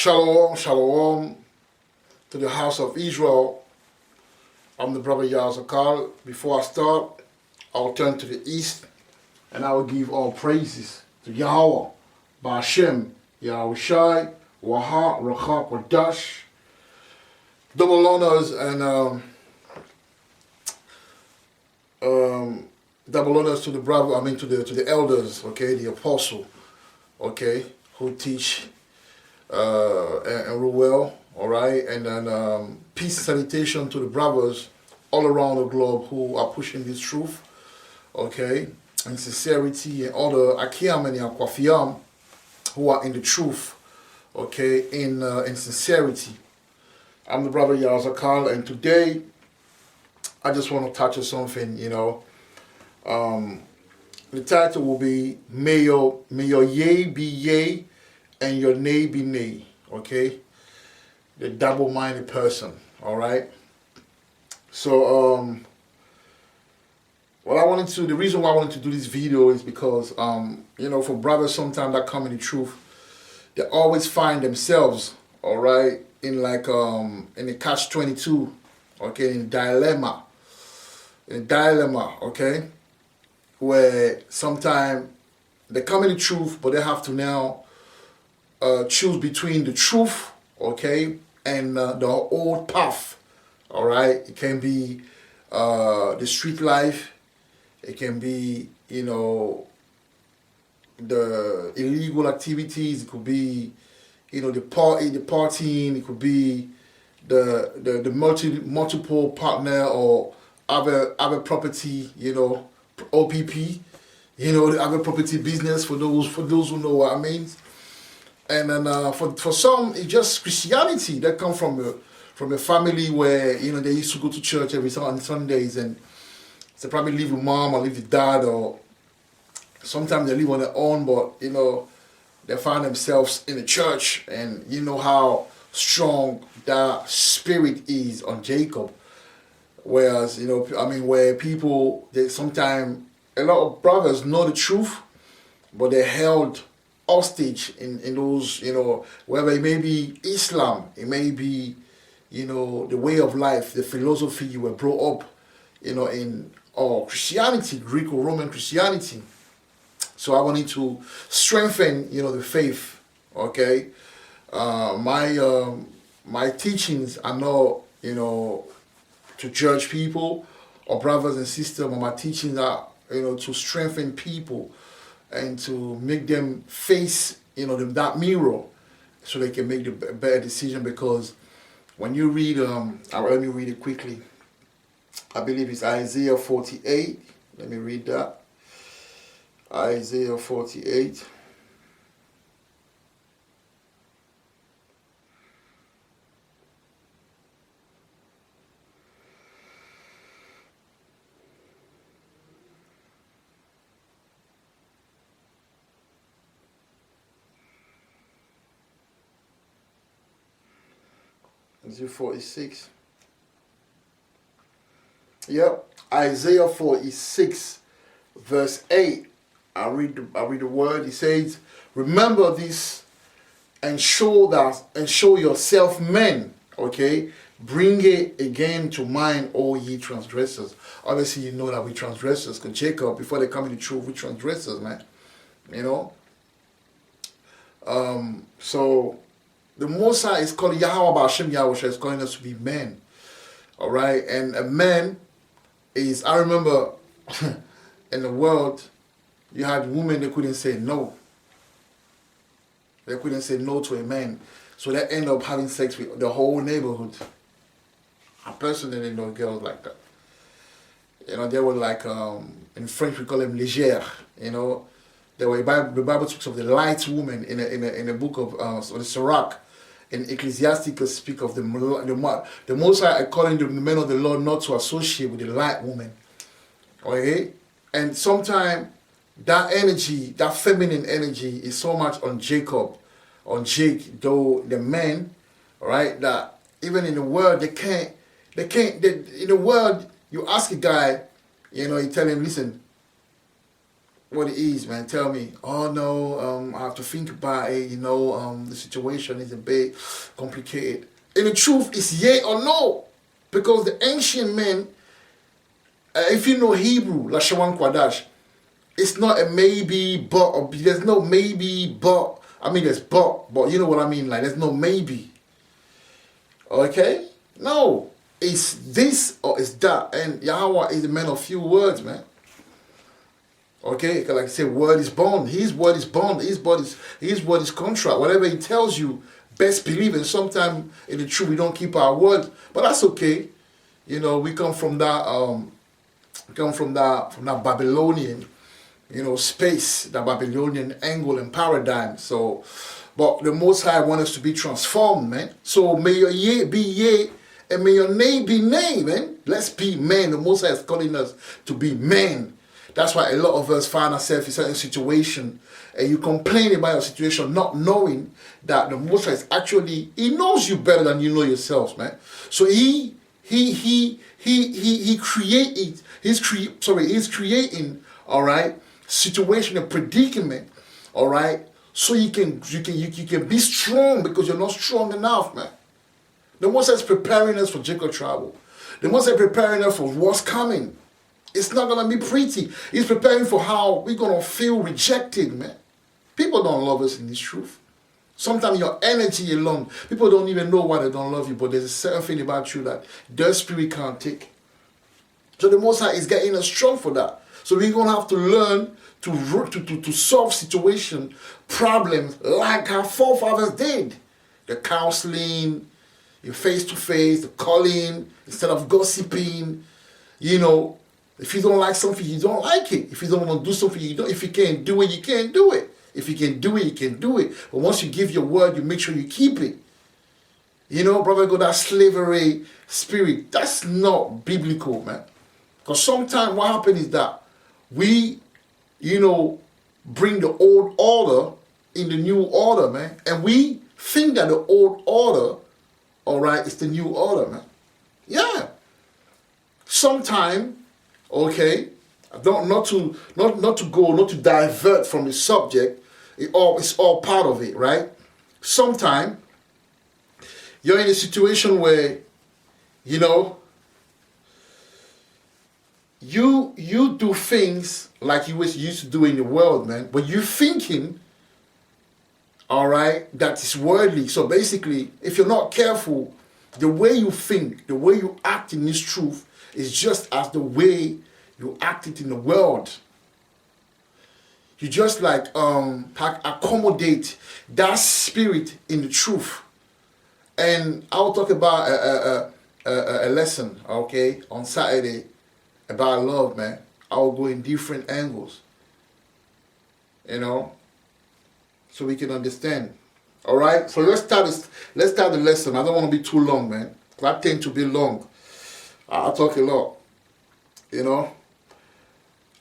Shalom, shalom to the house of Israel. I'm the brother Yazakal. Before I start, I'll turn to the east and I will give all praises to Yahweh, Ba'ashem, Yahushai, Waha, Racha, Wadash. Double honors and double honors to the brother, to the elders, okay, the apostle, okay, who teach and rule well, all right, and then peace and salutation to the brothers all around the globe who are pushing this truth, okay, and sincerity, and all the Akiam and the Akwafiam who are in the truth, okay, in sincerity. I'm the brother Yazakal, and today I just want to touch on something, the title will be May your yea be yea and your nay be nay, okay? The double-minded person, all right? So, the reason why I wanted to do this video is because, for brothers sometimes that come in the truth, they always find themselves, all right, in the catch-22, okay, in dilemma, okay, where sometimes they come in the truth, but they have to now choose between the truth, okay, and the old path, all right. It can be the street life, it can be, the illegal activities, it could be, the partying, it could be the multiple partner or other property, OPP, the other property business for those who know what I mean. And then for some, it's just Christianity that come from a family where they used to go to church every on Sundays, and they probably live with mom or live with dad, or sometimes they live on their own, but they find themselves in the church, and you know how strong that spirit is on Jacob. Whereas where people, sometimes a lot of brothers know the truth, but they're held hostage in those, whether it may be Islam, it may be, the way of life, the philosophy you were brought up, or Christianity, Greek or Roman Christianity. So I wanted to strengthen, the faith, okay? My teachings are not, to judge people or brothers and sisters, but my teachings are, to strengthen people and to make them face, that mirror so they can make the better decision. Because when you read, let me read it quickly. I believe it's Isaiah 48. Let me read that. Isaiah 48. Isaiah 46. Yep, Isaiah 46, verse 8. I read the word. It says, "Remember this and show yourself men." Okay, bring it again to mind, all ye transgressors. Obviously, you know that we transgressors. Because Jacob, before they come in the truth, we transgressors, man. So the Most High is calling Yahweh Ba'ashem Yahushua is calling us to be men. All right, and a man is, I remember in the world, you had women that couldn't say no. They couldn't say no to a man. So they end up having sex with the whole neighborhood. I personally know girls like that. They were like, in French we call them légères. They were, the Bible speaks of the light woman in a book of the Sirach. In Ecclesiasticus speak of the Most High calling the men of the Lord not to associate with the light woman. Okay? And sometimes that energy, that feminine energy is so much on Jacob, on Jake, though the men, right, that even in the world, in the world, you ask a guy, you tell him, listen, what it is, man. Tell me. Oh no, I have to think about it. The situation is a bit complicated. And the truth is yea or no, because the ancient men, if you know Hebrew, Lashawan Kwadash, it's not a maybe, but, or there's no maybe, but. I mean, there's but you know what I mean? Like, there's no maybe. Okay? No. It's this or it's that. And Yahweh is a man of few words, man. Okay? Like I said, word is bond. His word is bond. His word is contract. Whatever he tells you, best believe. And sometimes in the truth, we don't keep our word. But that's okay. We come from that Babylonian space, the Babylonian angle and paradigm. So, but the Most High wants us to be transformed, man. So may your yea be yea, and may your nay be nay, man. Let's be men. The Most High is calling us to be men. That's why a lot of us find ourselves in certain situation, and you complain about your situation, not knowing that the Most High is actually, he knows you better than you know yourselves, man. So he's creating, all right, situation and predicament, all right, so you can be strong, because you're not strong enough, man. The Most High is preparing us for Jacob travel. The Most High is preparing us for what's coming. It's not gonna be pretty. He's preparing for how we're gonna feel rejected, man. People don't love us in this truth. Sometimes your energy alone, people don't even know why they don't love you, but there's a certain thing about you that their spirit can't take. So the Most High is getting us strong for that. So we're going to have to learn to solve situation, problems like our forefathers did. The counseling, your face-to-face, the calling, instead of gossiping. If you don't like something, you don't like it. If you don't want to do something, you don't. If you can't do it, you can't do it. If you can do it, you can do it. But once you give your word, you make sure you keep it. Brother, go that slavery spirit. That's not biblical, man. Because sometimes what happens is that we, bring the old order in the new order, man. And we think that the old order, all right, is the new order, man. Yeah. Sometime, okay, not to divert from the subject. It's all part of it, right? Sometime you're in a situation where, you do things like you used to do in the world, man, but you're thinking, all right, that is worldly. So basically, if you're not careful, the way you think, the way you act in this truth is just as the way you acted in the world. You just like accommodate that spirit in the truth. And I'll talk about a lesson, okay, on Saturday about love, man. I'll go in different angles, so we can understand. All right, so let's start the lesson. I don't want to be too long, man. I tend to be long. I talk a lot,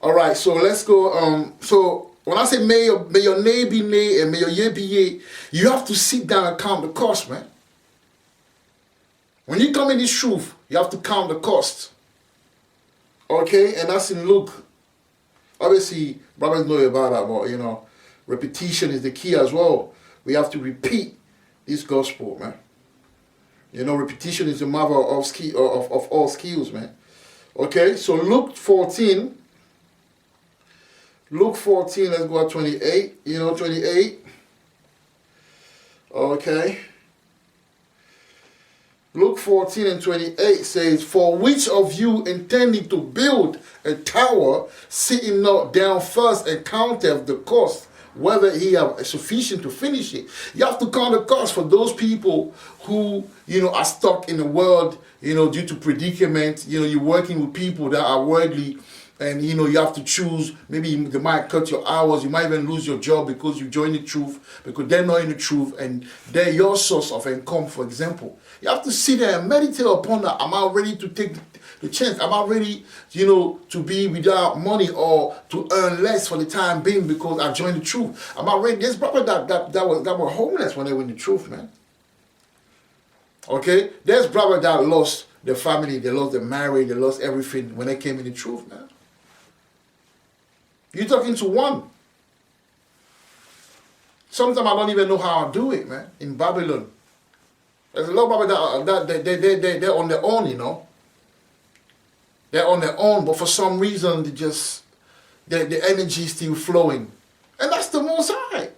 All right, so let's go. So when I say may your nay be nay and may your yea be yea, you have to sit down and count the cost, man. When you come in this truth, you have to count the cost. Okay, and that's in Luke. Obviously, brothers know about that, but repetition is the key as well. We have to repeat this gospel, man. Repetition is the mother of all skills, man. Okay, so Luke 14. Luke 14, let's go at 28. 28. Okay. Luke 14 and 28 says, "For which of you intending to build a tower, sitting not down first and counteth the cost, whether he have sufficient to finish it?" You have to count the cost for those people who, are stuck in the world, due to predicament. You're working with people that are worldly, and you have to choose. Maybe they might cut your hours. You might even lose your job because you join the truth, because they're not in the truth and they're your source of income, for example. You have to sit there and meditate upon that. Am I ready to take the chance? Am I ready, to be without money or to earn less for the time being because I joined the truth? Am I ready? There's brother that were homeless when they were in the truth, man. Okay? There's brother that lost their family, they lost their marriage, they lost everything when they came in the truth, man. You're talking to one. Sometimes I don't even know how I do it, man. In Babylon, there's a lot of people they're on their own, you know. They're on their own, but for some reason the energy is still flowing, and that's the Most High.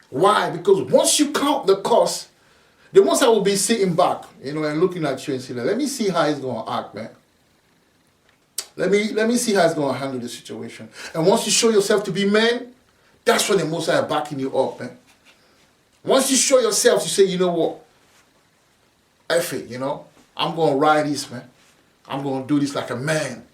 Why? Because once you count the cost, the Most High will be sitting back, you know, and looking at you and saying, "Let me see how he's gonna act, man. Let me see how he's gonna handle the situation." And once you show yourself to be man, that's when the Most High is backing you up, man. Once you show yourself, you say, "You know what? F it, you know, I'm gonna ride this, man. I'm gonna do this like a man.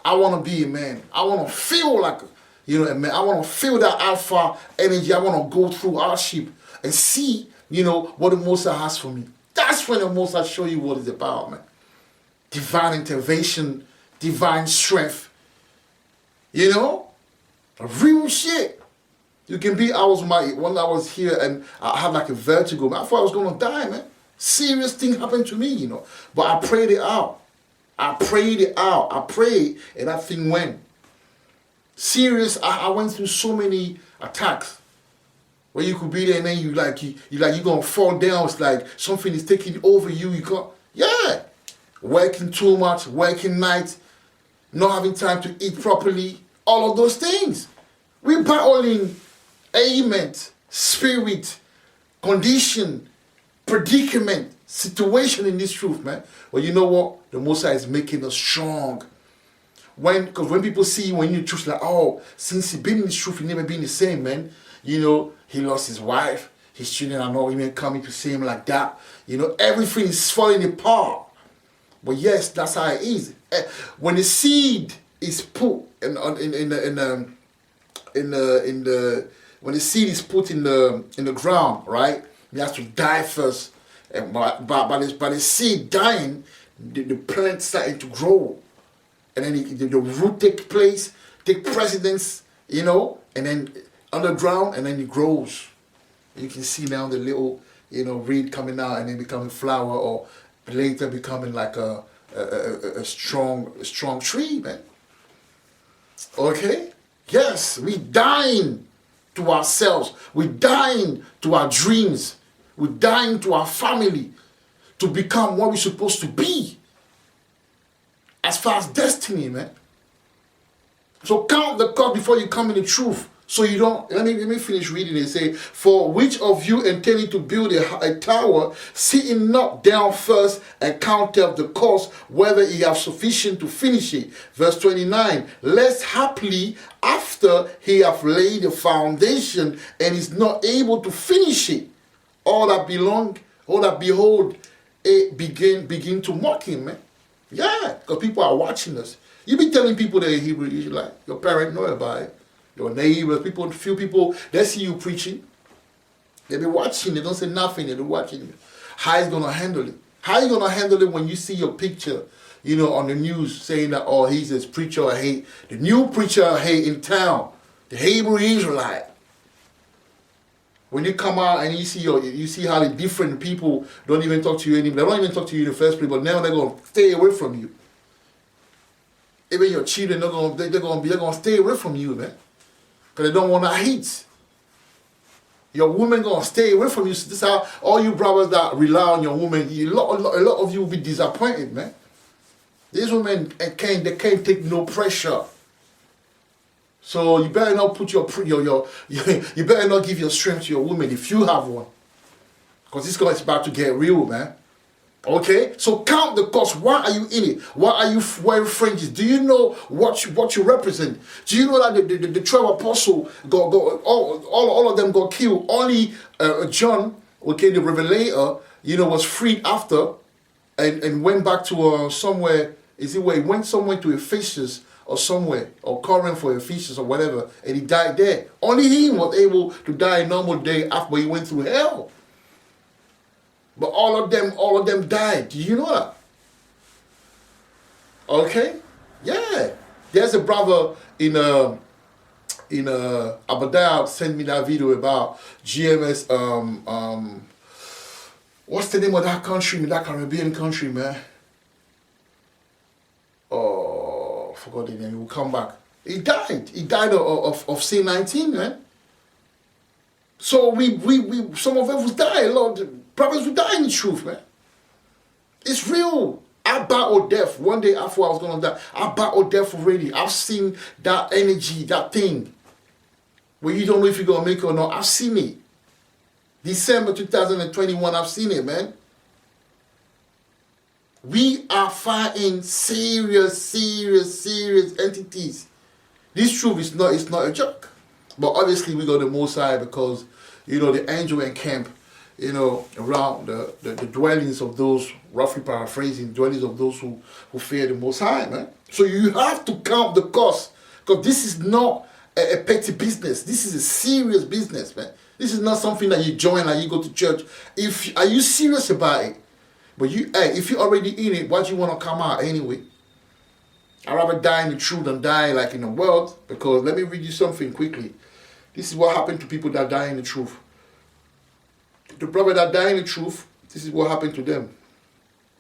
I wanna be a man. I wanna feel like, you know, a man. I wanna feel that alpha energy. I wanna go through hardship and see, you know, what the Most High has for me." That's when the Most High show you what it's about, man. Divine intervention, divine strength. You know, real shit. You can be. When I was here and I had like a vertigo, man. I thought I was gonna die, man. Serious thing happened to me, you know. But I prayed it out. I prayed, and that thing went. Serious. I went through so many attacks where you could be there and then you're gonna fall down. It's like something is taking over you. You can't. Yeah, working too much, working nights, not having time to eat properly. All of those things. We're battling ailment, spirit, condition, predicament, situation in this truth, man. Well, you know what? The Most High is making us strong. Because when people see you, when you truth, like, oh, since he been in this truth, he never been the same, man. You know, he lost his wife, his children are not even coming to see him like that. You know, everything is falling apart. But yes, that's how it is. When the seed is put when the seed is put in the ground, right? It has to die first. And by the seed dying, the plant starting to grow. And then the root take precedence, you know, and then underground, and then it grows. You can see now the little, you know, reed coming out and then becoming flower, or later becoming like a strong tree, man. Okay? Yes, we dying to ourselves. We dying to our dreams. We're dying to our family to become what we're supposed to be. As far as destiny, man. So count the cost before you come in the truth. So you don't, let me finish reading it. Say, "For which of you intending to build a tower, sitting not down first and count up the cost, whether he have sufficient to finish it." Verse 29, "Lest haply after he have laid the foundation and is not able to finish it, all that behold, it begin to mock him," man. Yeah, because people are watching us. You be telling people that Hebrew Israelite, your parents know about it. Your neighbors, few people, they see you preaching. They be watching, they don't say nothing, they be watching you. How is gonna handle it? How are you gonna handle it when you see your picture, you know, on the news saying that, oh, he's this preacher I hate, the new preacher I hate in town, the Hebrew Israelite. When you come out and you see how the different people don't even talk to you anymore. They don't even talk to you in the first place, but now they're gonna stay away from you. Even your children, they're gonna stay away from you, man. Because they don't want to hate. Your woman gonna stay away from you. So this is how all you brothers that rely on your woman, a lot of you will be disappointed, man. These women can't take no pressure. So you better not put you better not give your strength to your woman if you have one. Because this guy is about to get real, man. Okay, so count the cost. Why are you in it? Why are you wearing fringes? Do you know what you represent? Do you know that the 12 apostles all of them got killed? Only John, okay, the revelator, you know, was freed after and went back to somewhere. Is it where he went somewhere to Ephesus or somewhere, or Corinth for Ephesus or whatever, and he died there. Only he was able to die a normal day after he went through hell. But all of them died. Do you know that? Okay? Yeah. There's a brother in Abadiah sent me that video about GMS what's the name of that country, that Caribbean country, man? Oh, I forgot the name. We'll come back. He died. He died of sin 19, man. So we some of us will die. A lot of prophets will die in the truth, man. It's real. I battled death. One day after I was gonna die, I battled death already. I've seen that energy, that thing, where you don't know if you're gonna make it or not. I've seen it. December 2021, I've seen it, man. We are fighting serious entities. This truth is not, it's not a joke. But obviously we got the Most High because, you know, the angel encamp, you know, around the dwellings of those, roughly paraphrasing, dwellings of those who fear the Most High, man. So you have to count the cost, because this is not a petty business. This is a serious business, man. This is not something that you join and you go to church. Are you serious about it? But if you're already in it, why do you want to come out anyway? I'd rather die in the truth than die like in the world, because let me read you something quickly. This is what happened to people that die in the truth. The prophet that die in the truth, this is what happened to them.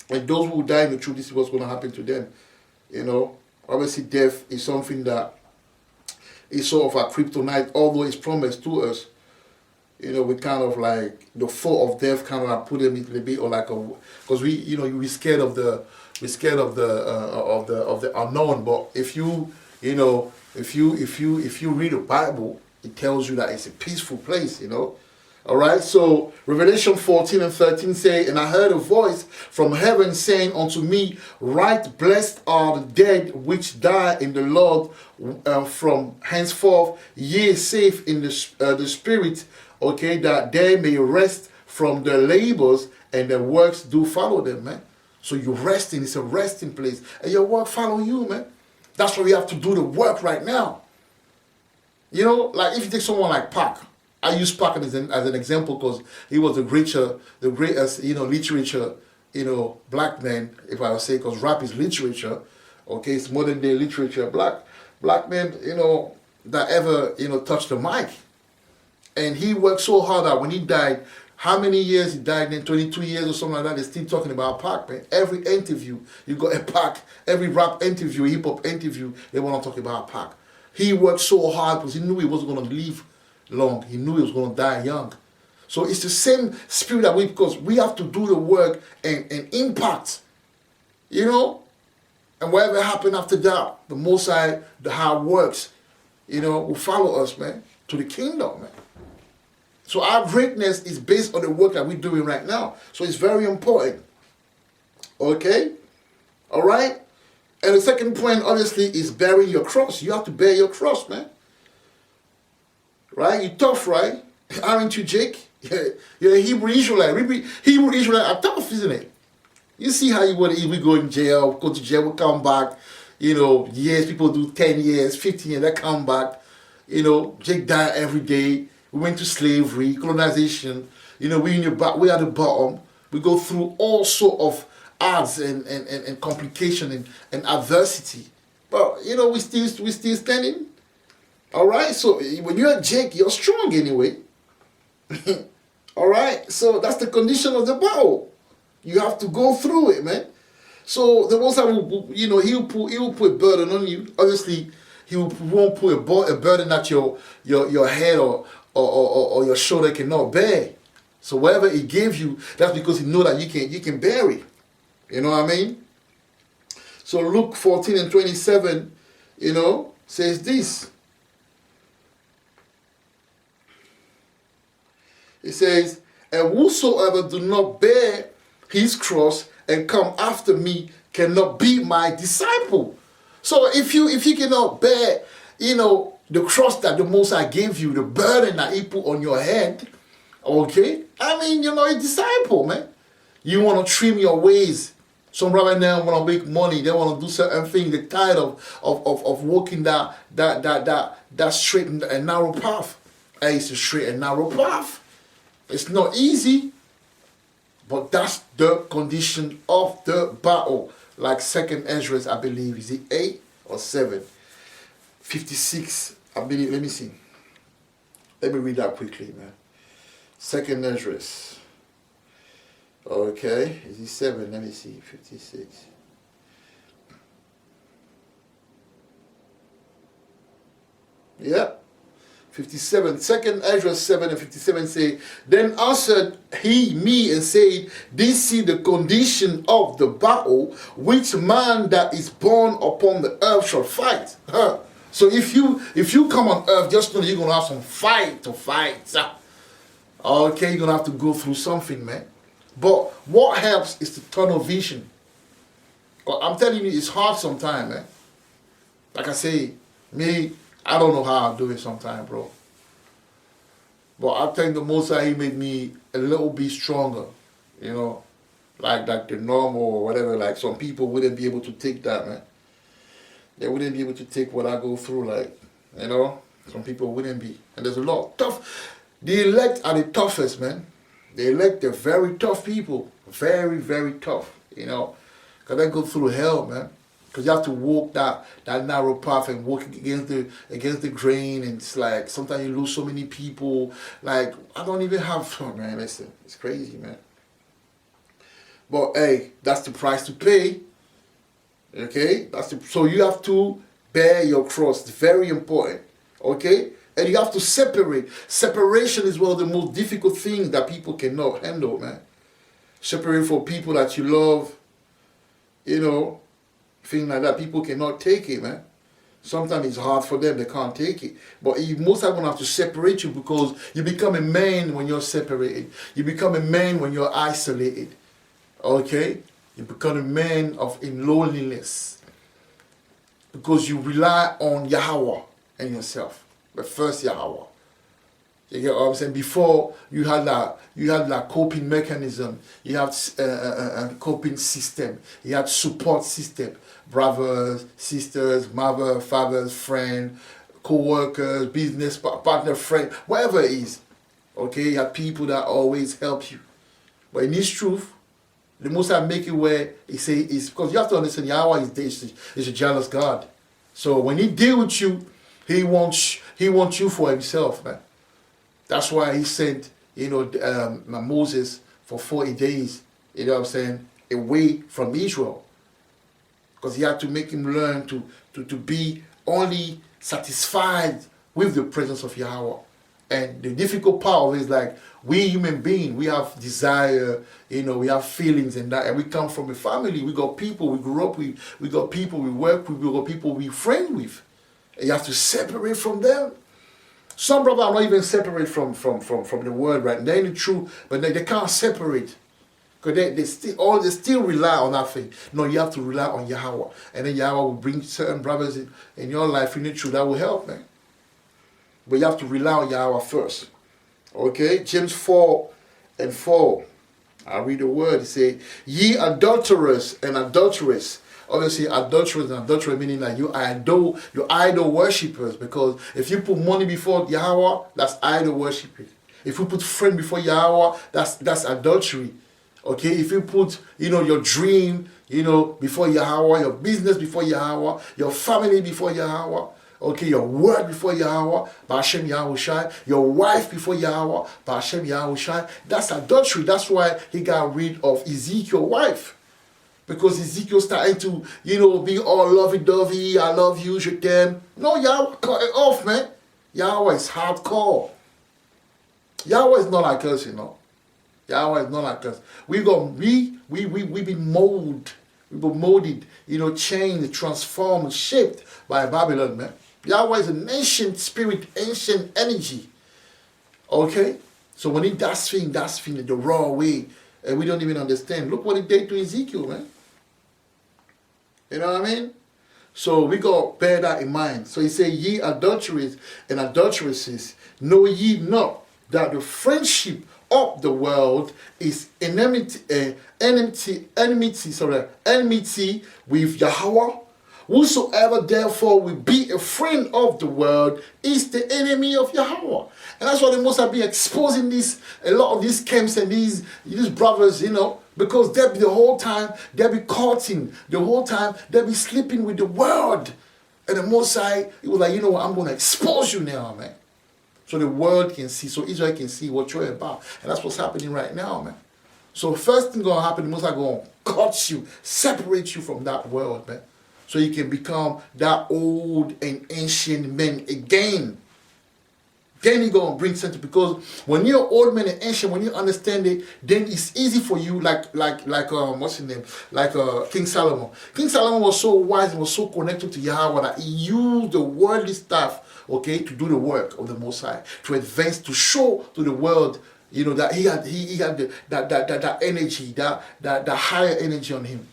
And those who die in the truth, this is what's going to happen to them. You know, obviously death is something that is sort of a kryptonite, although it's promised to us. You know, we kind of like, the thought of death kind of like put them into a bit, or like because we're scared of the unknown. But if you read the Bible, it tells you that it's a peaceful place, you know. All right, so Revelation 14:13 say, and I heard a voice from heaven saying unto me, right, blessed are the dead which die in the Lord from henceforth, yea, safe in the spirit, okay, that they may rest from their labors and their works do follow them, man. So you're resting, it's a resting place, and your work follow you, man. That's why we have to do the work right now. You know, like if you take someone like Pac, I use Pac as an example because he was the greatest, you know, literature, you know, black man, if I would say, because rap is literature, okay, it's modern day literature, black man, you know, that ever, you know, touched the mic. And he worked so hard that when he died, how many years he died in, 22 years or something like that, they're still talking about Pac, man. Every interview, you got a Pac, every rap interview, hip hop interview, they want to talk about Pac. He worked so hard because he knew he wasn't going to live long. He knew he was going to die young. So it's the same spirit that because we have to do the work and impact, you know, and whatever happened after that, the Most High, the hard works, you know, will follow us, man, to the kingdom, man. So our greatness is based on the work that we're doing right now. So it's very important. Okay? All right? And the second point, obviously, is bearing your cross. You have to bear your cross, man. Right? You're tough, right? Aren't you, Jake? You're a Hebrew Israelite. Hebrew Israelite are tough, isn't it? You see how you want to, we go in jail, go to jail, we come back. You know, years, people do 10 years, 15 years, they come back. You know, Jake died every day. We went to slavery, colonization. You know, we at the bottom. We go through all sort of odds and complication and adversity. But you know, we still standing. All right. So when you're Jake, you're strong anyway. All right. So that's the condition of the battle. You have to go through it, man. So the Most High will, you know, he'll put a burden on you. Obviously, he won't put a burden that your head or your shoulder cannot bear. So whatever he gave you, that's because he know that you can bear it. You know what I mean? So Luke 14:27, you know, says this. It says, and whosoever do not bear his cross and come after me cannot be my disciple. So if you cannot bear, you know, the cross that the Most High gave you, the burden that he put on your head, okay? I mean, you're not a disciple, man. You want to trim your ways. Some right now want to make money. They want to do certain things. They're tired of walking that straight and narrow path. And it's a straight and narrow path. It's not easy, but that's the condition of the battle. Like 2nd Ezra, I believe, is it 8 or 7? 56, I believe, let me see. Let me read that quickly, man. 2nd Ezra. Okay, is it 7? Let me see, 56. Yeah. 57. Second Ezra 7 and 57 say, Then answered he me and said, This is the condition of the battle, which man that is born upon the earth shall fight. So if you come on earth, just know you're gonna have some fight to fight. Okay, you're gonna have to go through something, man. But what helps is the tunnel vision. I'm telling you, it's hard sometimes, man. Like I say, me, I don't know how I do it sometimes, bro. But I think the Most High, He made me a little bit stronger, you know, like the normal or whatever. Like some people wouldn't be able to take that, man. They wouldn't be able to take what I go through, like, you know. Some people wouldn't be. And there's a lot of tough. The elect are the toughest, man. The elect are very tough people. Very, very tough, you know. Because they go through hell, man. Because you have to walk that narrow path and walk against the grain. And it's like, sometimes you lose so many people. Like, I don't even have, oh man, listen. It's crazy, man. But, hey, that's the price to pay. Okay? So you have to bear your cross. It's very important. Okay? And you have to separate. Separation is one of the most difficult things that people cannot handle, man. Separate from people that you love, you know, things like that. People cannot take it, man. Sometimes it's hard for them. They can't take it. But you most are going to have to separate you, because you become a man when you're separated. You become a man when you're isolated. Okay? You become a man in loneliness. Because you rely on Yahweh and yourself. But first Yahweh. You get what I'm saying? Before you had that coping mechanism, you had a coping system, you had support system, brothers, sisters, mother, fathers, friend, co-workers, business partner, friend, whatever it is. Okay, you have people that always help you. But in this truth, the Most High make it where He say is because you have to understand Yahweh is a jealous God. So when He deal with you, He wants you for Himself, man. That's why He sent, you know, Moses for 40 days, you know what I'm saying, away from Israel. Because He had to make him learn to be only satisfied with the presence of Yahweh. And the difficult part is like, we human beings, we have desire, you know, we have feelings and that, and we come from a family. We got people we grew up with, we got people we work with, we got people we friend with. And you have to separate from them. Some brothers are not even separate from the world, right? They're in the truth, but they can't separate. Because they still rely on that thing. No, you have to rely on Yahweh. And then Yahweh will bring certain brothers in your life in the truth that will help, man. But you have to rely on Yahweh first. Okay? James 4 and 4. I'll read the word. It says, Ye adulterers and adulteress. Obviously, adulterers and adultery meaning that you idol worshippers. Because if you put money before Yahweh, that's idol worshiping. If you put friend before Yahweh, that's adultery. Okay? If you put, you know, your dream, you know, before Yahweh, your business before Yahweh, your family before Yahweh, okay, your word before Yahweh, Ba'ashem Yahushai, your wife before Yahweh, Ba'ashem Yahushai, that's adultery. That's why He got rid of Ezekiel's wife. Because Ezekiel started to, you know, be all lovey-dovey, I love you, je t'aime. No, Yahweh cut it off, man. Yahweh is hardcore. Yahweh is not like us, you know. Yahweh is not like us. We've been molded. We've been molded, you know, changed, transformed, shaped by Babylon, man. Yahweh is an ancient spirit, ancient energy. Okay? So when He does things the raw way, and we don't even understand. Look what He did to Ezekiel, man. You know what I mean? So we got to bear that in mind. So He said, Ye adulterers and adulteresses, know ye not that the friendship of the world is enmity with Yahweh. Whosoever therefore will be a friend of the world is the enemy of Yahweh. And that's why they must have been exposing a lot of these camps and these brothers, you know, because they'll be the whole time, they'll be courting, the whole time, they'll be sleeping with the world. And the Most High, He was like, you know what, I'm going to expose you now, man. So the world can see, so Israel can see what you're about. And that's what's happening right now, man. So first thing going to happen, the Most High going to cut you, separate you from that world, man. so you can become that old and ancient man again. Then you're gonna bring sense, because when you're old man and ancient, when you understand it, then it's easy for you. Like what's his name? Like King Solomon. King Solomon was so wise and was so connected to Yahweh that he used the worldly stuff, okay, to do the work of the Most High, to advance, to show to the world, that he had that energy, that higher energy on him.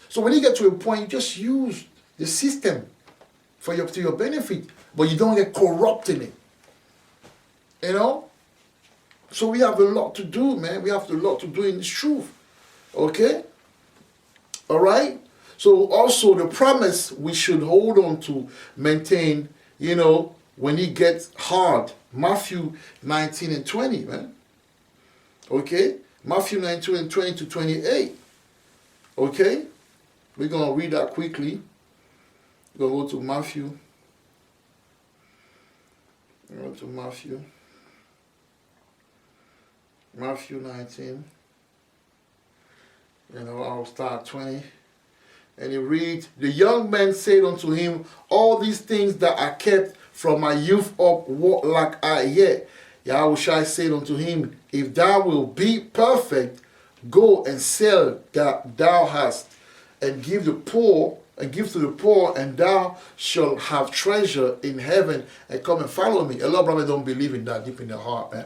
So when you get to a point, you just use the system to your benefit, but you don't get corrupt in it. So we have a lot to do, man. We have a lot to do in this truth. Okay? All right? So also the promise we should hold on to, maintain, when it gets hard. Matthew 19 and 20, man. Okay? Matthew 19 and 20 to 28. Okay? We're going to read that quickly. We're going to go to Matthew. Matthew 19, I'll start 20. And he reads, the young man said unto him, all these things that I kept from my youth up, what lack I yet? Yahushua said unto him, if thou wilt be perfect, go and sell that thou hast, and give to the poor, and thou shalt have treasure in heaven, and come and follow me. A lot of brothers don't believe in that deep in their heart, man.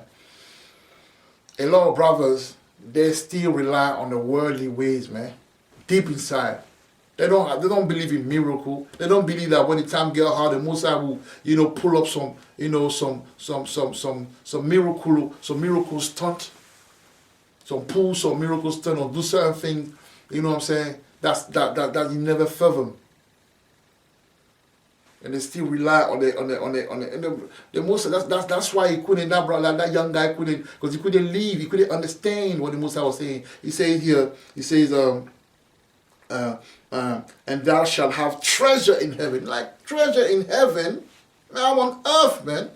A lot of brothers, they still rely on the worldly ways, man. Deep inside. They don't believe in miracle. They don't believe that when the time gets hard, the Most High will, pull up some miracle stunt. Some miracle stunt, or do certain things, you know what I'm saying? That you never fathom. And they still rely on the Most. That's why he couldn't. That young guy couldn't, because he couldn't leave. He couldn't understand what the Most was saying. He says here. He says, and thou shalt have treasure in heaven. Like treasure in heaven, now on earth, man.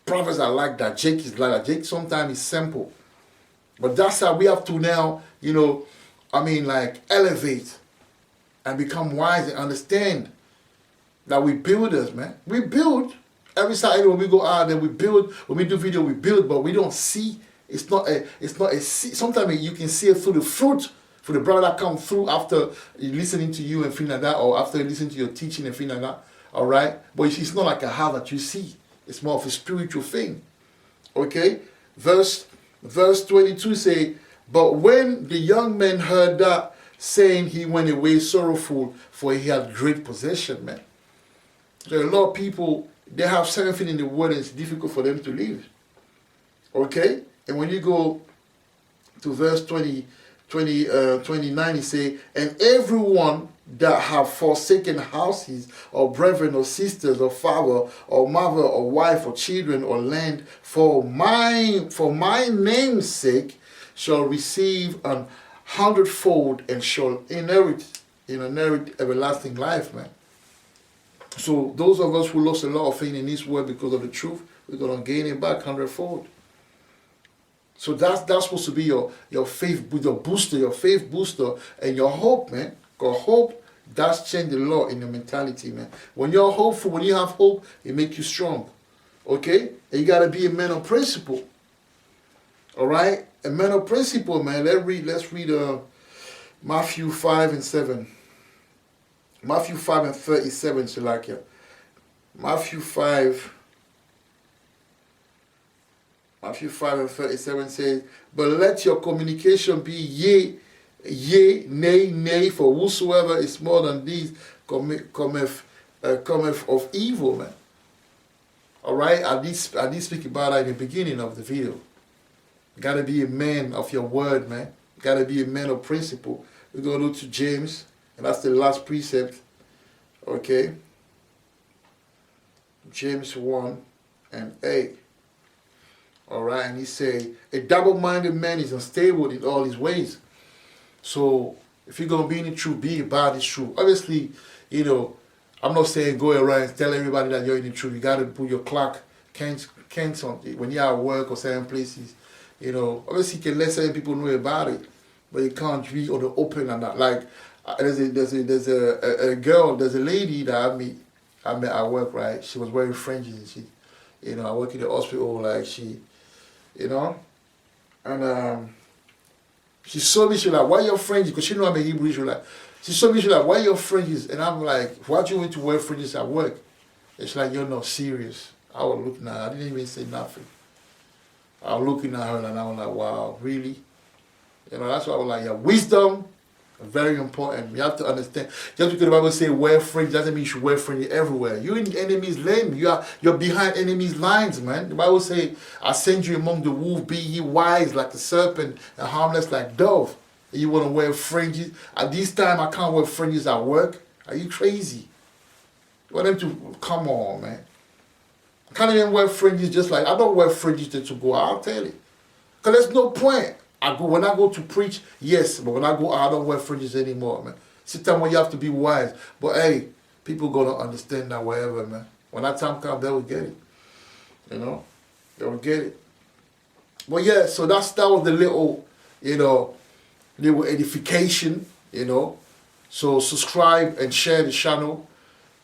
Prophets are like that. Jake is like that. Jake sometimes is simple, but that's how we have to now. Elevate and become wise and understand that we builders, man. We build every Saturday when we go out there. We build when we do video. We build, but we don't see. It's not a. Sometimes you can see it through the fruit, for the brother that come through after listening to you and feeling like that, or after listening to your teaching and feeling like that. All right, but it's not like a how that you see. It's more of a spiritual thing. Okay, verse 22 say, but when the young man heard that saying, he went away sorrowful, for he had great possession, man. So a lot of people, they have something in the world and it's difficult for them to live. Okay? And when you go to verse 29, he say, and everyone that have forsaken houses, or brethren, or sisters, or father, or mother, or wife, or children, or land, for my name's sake, shall receive 100-fold, and shall inherit everlasting life, man. So those of us who lost a lot of things in this world because of the truth, we're gonna gain it back 100-fold. So that's supposed to be your faith, your booster, your faith booster, and your hope, man. Because hope does change a lot in your mentality, man. When you're hopeful, when you have hope, it makes you strong. Okay? And you gotta be a man of principle. All right? A man of principle, man. Let's read Matthew 5 and 7. Matthew 5 and 37, Shalakia. Matthew 5 and 37 says, but let your communication be yea, nay, nay, for whosoever is more than these cometh of evil, man. All right? I did speak about that in the beginning of the video. You got to be a man of your word, man. You got to be a man of principle. We're going to go to James, and that's the last precept. Okay? James 1 and 8. All right? And he say, a double-minded man is unstable in all his ways. So, if you're going to be in the truth, be about the truth. Obviously, I'm not saying go around and tell everybody that you're in the truth. You got to put your clock, can't when you're at work or certain places. Obviously you can let certain people know about it, but you can't be on the open and that. Like, There's a girl, there's a lady that I met at work, right? She was wearing fringes and she, I work in the hospital, like you know, and she saw me, she like, why your fringes? Because she know I'm a Hebrew Israelite. She saw me, she like, why your fringes? And I'm like, why do you want to wear fringes at work? And she's like, you're not serious. I was looking at her, I didn't even say nothing. I was looking at her and I was like, wow, really? That's why I was like, yeah, wisdom, very important. You have to understand. Just because the Bible says wear fringe doesn't mean you should wear fringe everywhere. You're in the enemy's lane. You're behind enemy's lines, man. The Bible says, I send you among the wolves, be ye wise like the serpent and harmless like dove. And you want to wear fringes? At this time, I can't wear fringes at work. Are you crazy? You want them to, come on, man. I can't even wear fringes just like, I don't wear fringes to go out, I'll tell you. Because there's no point. When I go to preach, yes, but when I go out, I don't wear fringes anymore, man. It's a time when you have to be wise. But hey, people gonna understand that wherever, man. When that time comes, they will get it. They will get it. But yeah, so that was the little, little edification, So subscribe and share the channel.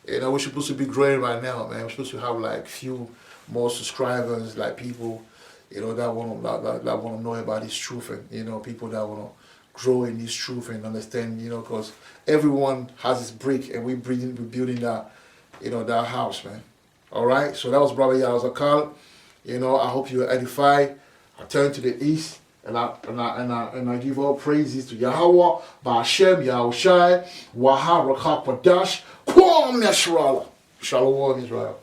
We're supposed to be growing right now, man. We're supposed to have like few more subscribers, like people, that want to know about this truth, and people that want to grow in this truth and understand, because everyone has his brick, and we're building that, that house, man. All right. So that was Brother Yahya Zakal. I hope you are edified. I turn to the east. And I give all praises to Yahweh, Ba'ashem, Yahushai, Wahar, Rakha, Padash, Kwam Yashrala. Shalom, Israel.